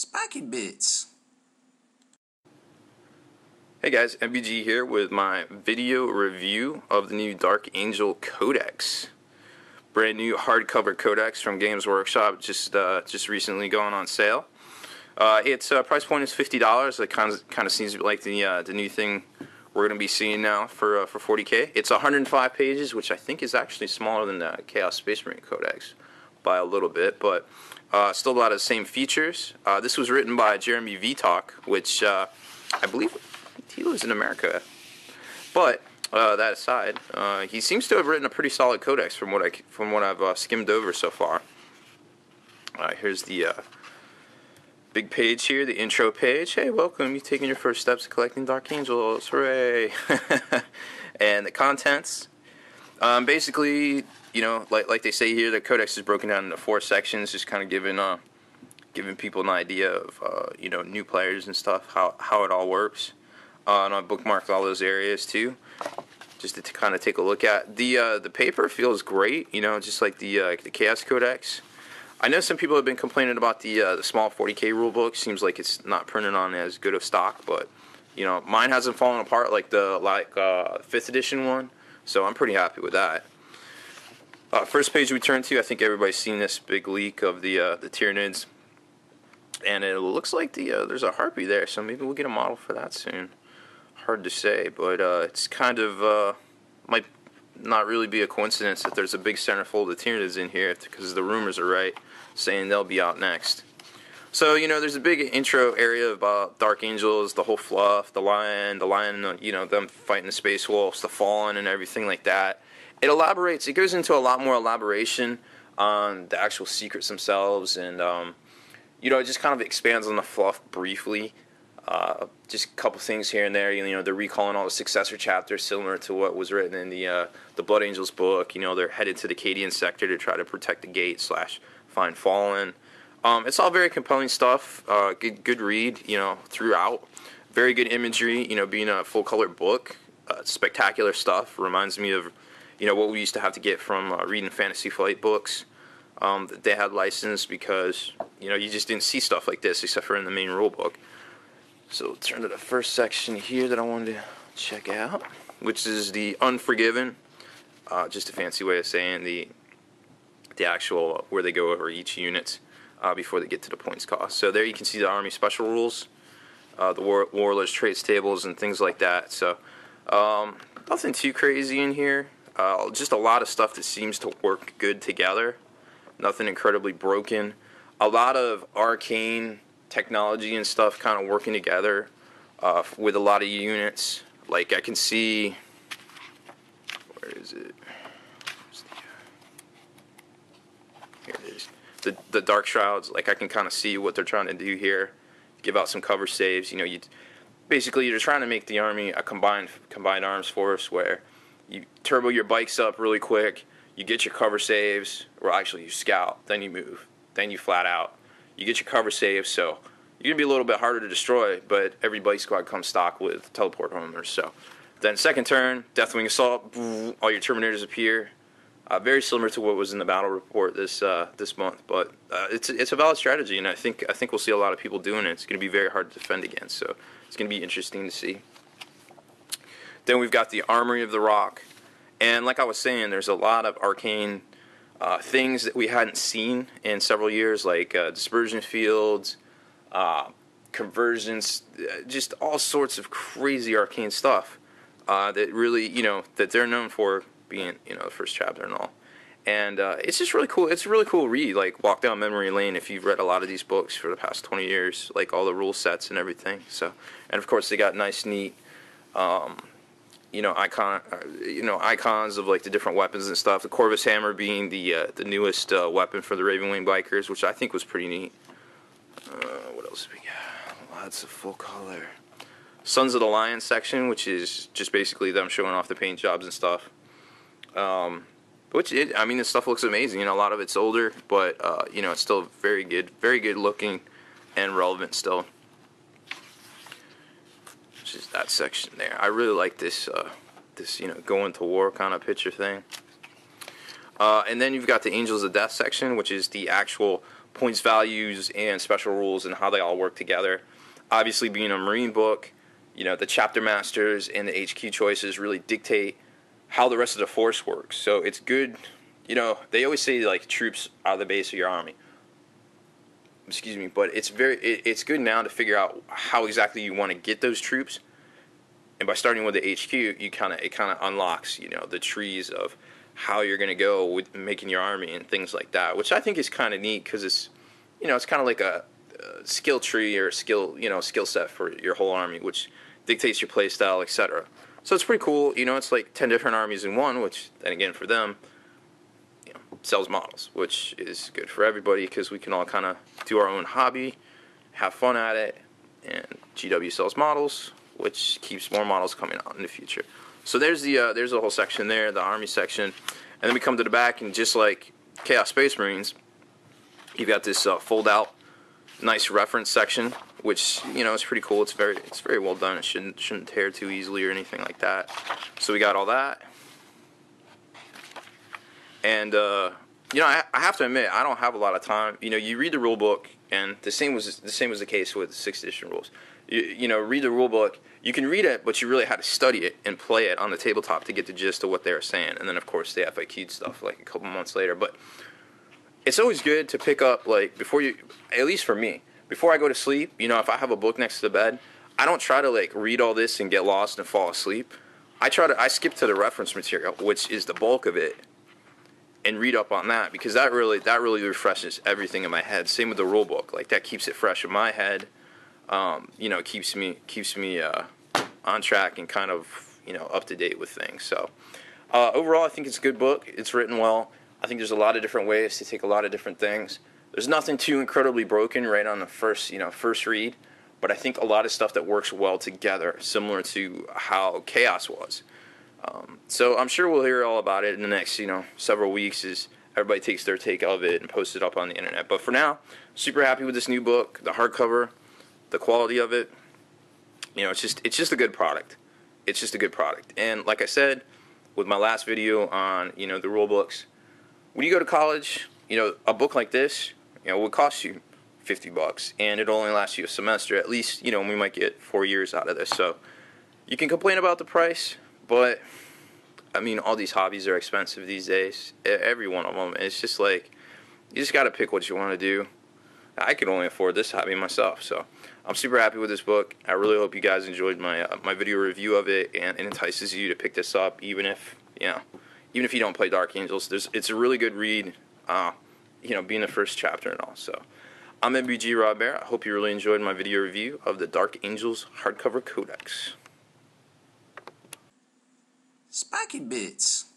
Spiky Bits. Hey guys, MBG here with my video review of the new Dark Angel Codex. Brand new hardcover codex from Games Workshop, just recently going on sale. Its price point is $50. It kind of seems like the new thing we're going to be seeing now for $40K. It's 105 pages, which I think is actually smaller than the Chaos Space Marine Codex by a little bit, but still a lot of the same features. This was written by Jeremy Vitok, which I believe he lives in America. But that aside, he seems to have written a pretty solid codex from what I've skimmed over so far. Here's the big page here, the intro page. Hey, welcome. You're taking your first steps to collecting Dark Angels. Hooray! And the contents. Basically, you know, like they say here, the codex is broken down into 4 sections, just kind of giving people an idea of you know, new players and stuff, how it all works. And I bookmarked all those areas too, just to kind of take a look at. The paper feels great, you know, just like the Chaos Codex. I know some people have been complaining about the small 40K rulebook. Seems like it's not printed on as good of stock, but you know, mine hasn't fallen apart like the 5th edition one, so I'm pretty happy with that. First page we turn to, I think everybody's seen this big leak of the Tyranids, and it looks like there's a harpy there, so maybe we'll get a model for that soon. Hard to say, but it's kind of might not really be a coincidence that there's a big centerfold of Tyranids in here, because the rumors are right, saying they'll be out next. So, you know, there's a big intro area about Dark Angels, the whole fluff, the lion, you know, them fighting the space wolves, the fallen, and everything like that. It goes into a lot more elaboration on the actual secrets themselves, and you know, it just kind of expands on the fluff briefly. Just a couple things here and there. You know, they're recalling all the successor chapters similar to what was written in the Blood Angels book. You know, they're headed to the Cadian sector to try to protect the gate / find Fallen. It's all very compelling stuff. Good read, you know, throughout. Very good imagery, you know, being a full-color book. Spectacular stuff. Reminds me of, you know, what we used to have to get from reading Fantasy Flight books that they had licensed, because, you know, you just didn't see stuff like this except for in the main rule book. So turn to the first section here that I wanted to check out, which is the Unforgiven. Just a fancy way of saying the actual where they go over each unit before they get to the points cost. So there you can see the Army Special Rules, the Warlords Traits tables, and things like that. So nothing too crazy in here. Just a lot of stuff that seems to work good together. Nothing incredibly broken. A lot of arcane technology and stuff kind of working together with a lot of units. Like I can see, where is it? Here it is. The Dark Shrouds. Like I can kind of see what they're trying to do here. Give out some cover saves. You know, basically you're trying to make the army a combined arms force where you turbo your bikes up really quick. You get your cover saves, or actually you scout, then you move, then you flat out. You get your cover saves, so you're going to be a little bit harder to destroy, but every bike squad comes stock with teleport homers. So then second turn, Deathwing Assault, all your Terminators appear. Very similar to what was in the battle report this month, but it's a valid strategy, and I think we'll see a lot of people doing it. It's going to be very hard to defend against, so it's going to be interesting to see. Then we've got the Armory of the Rock, and like I was saying, there's a lot of arcane things that we hadn't seen in several years, like dispersion fields, conversions, just all sorts of crazy arcane stuff that really, you know, that they're known for being, you know, the first chapter and all. And it's just really cool. It's a really cool read, like walk down memory lane if you've read a lot of these books for the past 20 years, like all the rule sets and everything. So, and of course they got nice, neat, you know, icons of like the different weapons and stuff. The Corvus Hammer being the newest weapon for the Ravenwing Bikers, which I think was pretty neat. What else we got? Lots of full color. Sons of the Lion section, which is just basically them showing off the paint jobs and stuff. I mean, this stuff looks amazing. You know, a lot of it's older, but you know, it's still very good looking and relevant still. Which is that section there. I really like this you know, going to war kind of picture thing. And then you've got the Angels of Death section, which is the actual points values and special rules and how they all work together. Obviously, being a Marine book, you know, the chapter masters and the HQ choices really dictate how the rest of the force works. So it's good, you know, they always say like troops are the base of your army. Excuse me, but it's good now to figure out how exactly you want to get those troops. And by starting with the HQ, it kind of unlocks, you know, the trees of how you're going to go with making your army and things like that, which I think is kind of neat because it's, you know, it's kind of like a skill tree or skill set for your whole army, which dictates your play style, etc. So it's pretty cool. You know, it's like 10 different armies in one, which then again for them, you know, sells models, which is good for everybody because we can all kind of do our own hobby, have fun at it, and GW sells models, which keeps more models coming out in the future. So there's the whole section there, the army section, and then we come to the back, and just like Chaos Space Marines, you've got this fold out, nice reference section, which, you know, is pretty cool. It's very well done. It shouldn't tear too easily or anything like that. So we got all that, and you know, I have to admit, I don't have a lot of time. You know, you read the rule book, and the same was the case with the 6th edition rules. You know, read the rule book. You can read it, but you really had to study it and play it on the tabletop to get the gist of what they were saying. And then, of course, the FAQ stuff like a couple months later. But it's always good to pick up, like, before you, at least for me, before I go to sleep, you know, if I have a book next to the bed, I don't try to, like, read all this and get lost and fall asleep. I skip to the reference material, which is the bulk of it, and read up on that, because that really refreshes everything in my head. Same with the rule book. Like, that keeps it fresh in my head. You know, keeps me on track and kind of, you know, up to date with things. So overall, I think it's a good book. It's written well. I think there's a lot of different ways to take a lot of different things. There's nothing too incredibly broken right on the first read, but I think a lot of stuff that works well together, similar to how Chaos was. So I'm sure we'll hear all about it in the next, you know, several weeks as everybody takes their take of it and posts it up on the internet. But for now, super happy with this new book, the hardcover. The quality of it, you know, it's just a good product. It's just a good product. And like I said, with my last video on, you know, the rule books, when you go to college, you know, a book like this, you know, would cost you $50, and it'll only last you a semester. At least, you know, we might get 4 years out of this. So you can complain about the price, but I mean, all these hobbies are expensive these days. Every one of them. It's just like, you just got to pick what you want to do. I could only afford this hobby myself, so I'm super happy with this book. I really hope you guys enjoyed my my video review of it, and it entices you to pick this up, even if you don't play Dark Angels. It's a really good read, you know, being the first chapter and all. So I'm MBG Rob Bear. I hope you really enjoyed my video review of the Dark Angels Hardcover Codex. Spikey Bits.